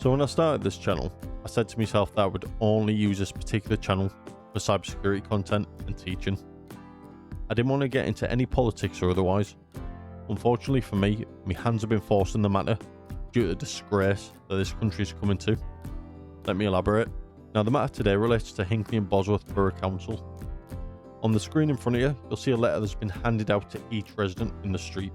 So when I started this channel, I said to myself that I would only use this particular channel for cybersecurity content and teaching. I didn't want to get into any politics or otherwise. Unfortunately for me, my hands have been forced in the matter due to the disgrace that this country is coming to. Let me elaborate. Now the matter today relates to Hinckley and Bosworth Borough Council. On the screen in front of you, you'll see a letter that's been handed out to each resident in the street.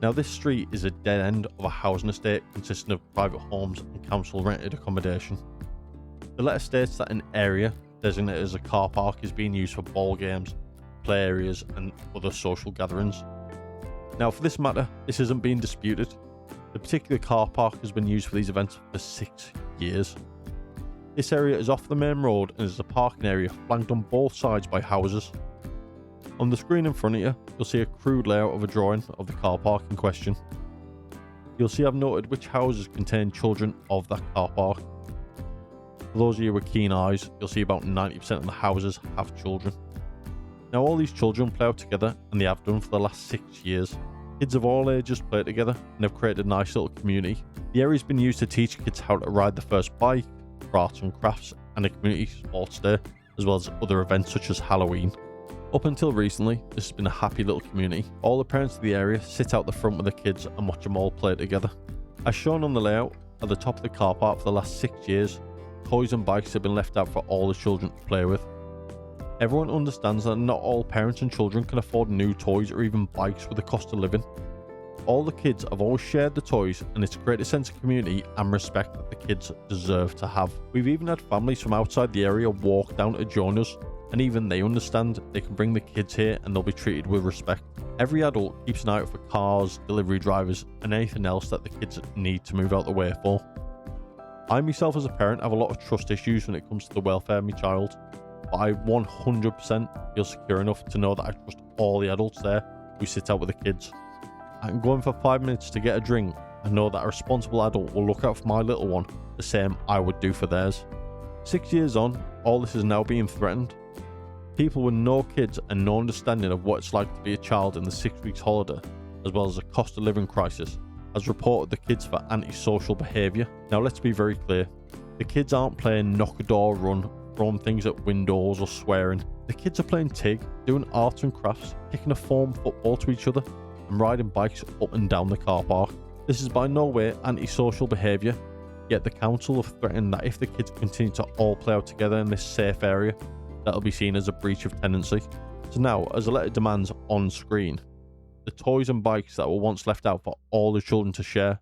Now this street is a dead end of a housing estate consisting of private homes and council rented accommodation. The letter states that an area designated as a car park is being used for ball games, play areas and other social gatherings. Now for this matter, this isn't being disputed. The particular car park has been used for these events for 6 years. This area is off the main road and is a parking area flanked on both sides by houses. On the screen in front of you, you'll see a crude layout of a drawing of the car park in question. You'll see I've noted which houses contain children of that car park. For those of you with keen eyes, you'll see about 90% of the houses have children. Now all these children play out together and they have done for the last 6 years. Kids of all ages play together and have created a nice little community. The area's been used to teach kids how to ride the first bike, for arts and crafts and a community sports day, as well as other events such as Halloween. Up until recently, this has been a happy little community. All the parents of the area sit out the front with the kids and watch them all play together. As shown on the layout, at the top of the car park for the last 6 years, toys and bikes have been left out for all the children to play with. Everyone understands that not all parents and children can afford new toys or even bikes with the cost of living. All the kids have always shared the toys and it's created a sense of community and respect that the kids deserve to have. We've even had families from outside the area walk down to join us, and even they understand they can bring the kids here and they'll be treated with respect. Every adult keeps an eye out for cars, delivery drivers and anything else that the kids need to move out the way for. I myself as a parent have a lot of trust issues when it comes to the welfare of my child, but I 100% feel secure enough to know that I trust all the adults there who sit out with the kids. I can go in for 5 minutes to get a drink and know that a responsible adult will look out for my little one the same I would do for theirs. 6 years on, all this is now being threatened. People with no kids and no understanding of what it's like to be a child in the 6 weeks holiday, as well as a cost of living crisis, has reported the kids for antisocial behaviour. Now let's be very clear, the kids aren't playing knock a door run, throwing things at windows or swearing. The kids are playing TIG, doing arts and crafts, kicking a foam football to each other and riding bikes up and down the car park. This is by no way antisocial behaviour, yet the council have threatened that if the kids continue to all play out together in this safe area, that'll be seen as a breach of tenancy. So now, as the letter demands on screen, the toys and bikes that were once left out for all the children to share,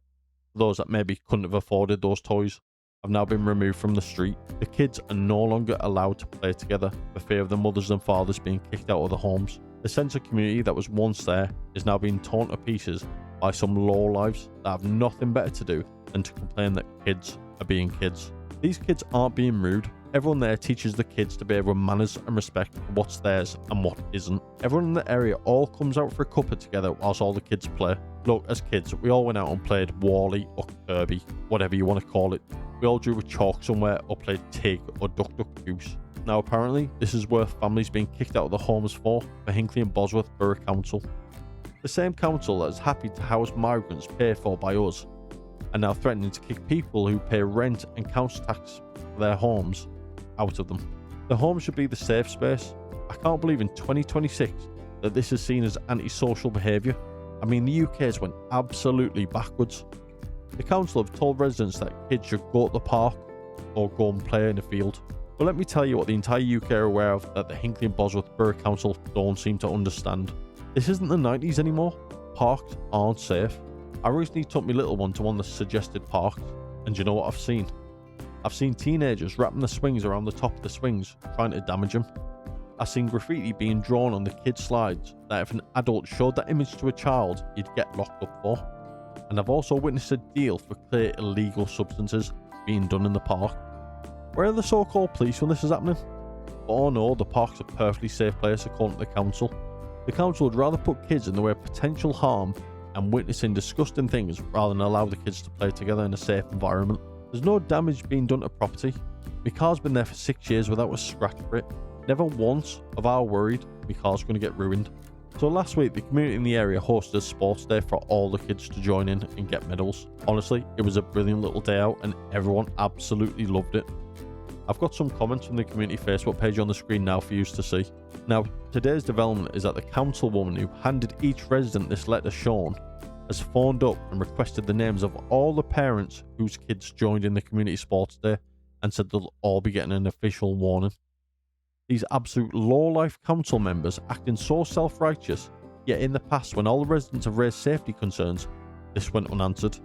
those that maybe couldn't have afforded those toys, have now been removed from the street. The kids are no longer allowed to play together for fear of the mothers and fathers being kicked out of the homes. The sense of community that was once there is now being torn to pieces by some lowlives that have nothing better to do than to complain that kids are being kids. These kids aren't being rude. Everyone there teaches the kids to behave with manners and respect for what's theirs and what isn't. Everyone in the area all comes out for a cuppa together whilst all the kids play. Look, as kids, we all went out and played Wally or Kirby, whatever you want to call it. We all drew with chalk somewhere or played TIG or Duck Duck Goose. Now apparently, this is worth families being kicked out of the homes for Hinckley and Bosworth Borough Council. The same council that is happy to house migrants paid for by us, and now threatening to kick people who pay rent and council tax for their homes out of them. The home should be the safe space. I can't believe in 2026 that this is seen as antisocial behaviour. I mean, the UK has went absolutely backwards. The council have told residents that kids should go to the park or go and play in the field. But let me tell you what the entire UK are aware of that the Hinckley and Bosworth Borough Council don't seem to understand. This isn't the 90s anymore. Parks aren't safe. I recently took my little one to one of the suggested parks, and you know what I've seen? I've seen teenagers wrapping the swings around the top of the swings, trying to damage them. I've seen graffiti being drawn on the kids' slides that if an adult showed that image to a child, you'd get locked up for. And I've also witnessed a deal for clear illegal substances being done in the park. Where are the so-called police when this is happening? But oh no, the park's a perfectly safe place according to the council. The council would rather put kids in the way of potential harm and witnessing disgusting things rather than allow the kids to play together in a safe environment. There's no damage being done to property. My car's been there for 6 years without a scratch for it. Never once have I worried my car's going to get ruined. So last week, the community in the area hosted a sports day for all the kids to join in and get medals. Honestly, it was a brilliant little day out and everyone absolutely loved it. I've got some comments from the community Facebook page on the screen now for you to see. Now, today's development is that the councilwoman who handed each resident this letter, Sean, has phoned up and requested the names of all the parents whose kids joined in the community sports day and said they'll all be getting an official warning. These absolute low-life council members acting so self-righteous, yet in the past when all the residents have raised safety concerns, this went unanswered.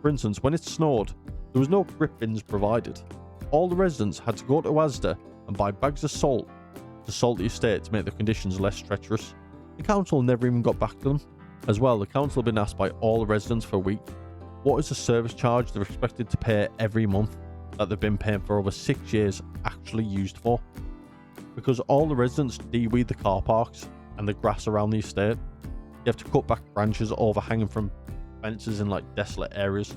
For instance, when it snowed, there was no grip bins provided. All the residents had to go to Asda and buy bags of salt to salt the estate to make the conditions less treacherous. The council never even got back to them. As well, the council had been asked by all the residents for a week, what is the service charge they're expected to pay every month that they've been paying for over 6 years actually used for? Because all the residents de-weed the car parks and the grass around the estate. You have to cut back branches overhanging from fences in desolate areas.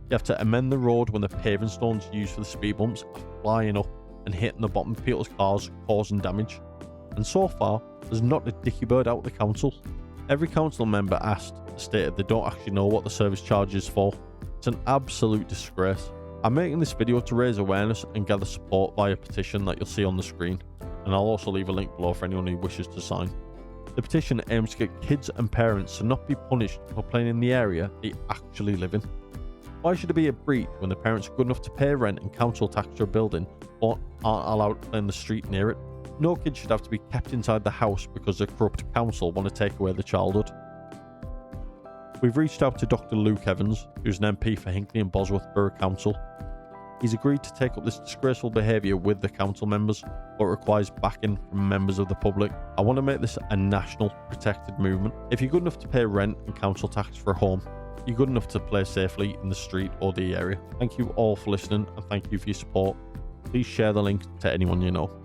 You have to amend the road when the paving stones used for the speed bumps are flying up and hitting the bottom of people's cars, causing damage. And so far, there's not a dicky bird out of the council. Every council member asked stated they don't actually know what the service charge is for. It's an absolute disgrace. I'm making this video to raise awareness and gather support via a petition that you'll see on the screen, and I'll also leave a link below for anyone who wishes to sign. The petition aims to get kids and parents to not be punished for playing in the area they actually live in. Why should it be a breach when the parents are good enough to pay rent and council tax to a building but aren't allowed to play in the street near it? No kid should have to be kept inside the house because the corrupt council want to take away their childhood. We've reached out to Dr. Luke Evans, who's an MP for Hinckley and Bosworth Borough Council. He's agreed to take up this disgraceful behaviour with the council members, but requires backing from members of the public. I want to make this a national protected movement. If you're good enough to pay rent and council tax for a home, you're good enough to play safely in the street or the area. Thank you all for listening and thank you for your support. Please share the link to anyone you know.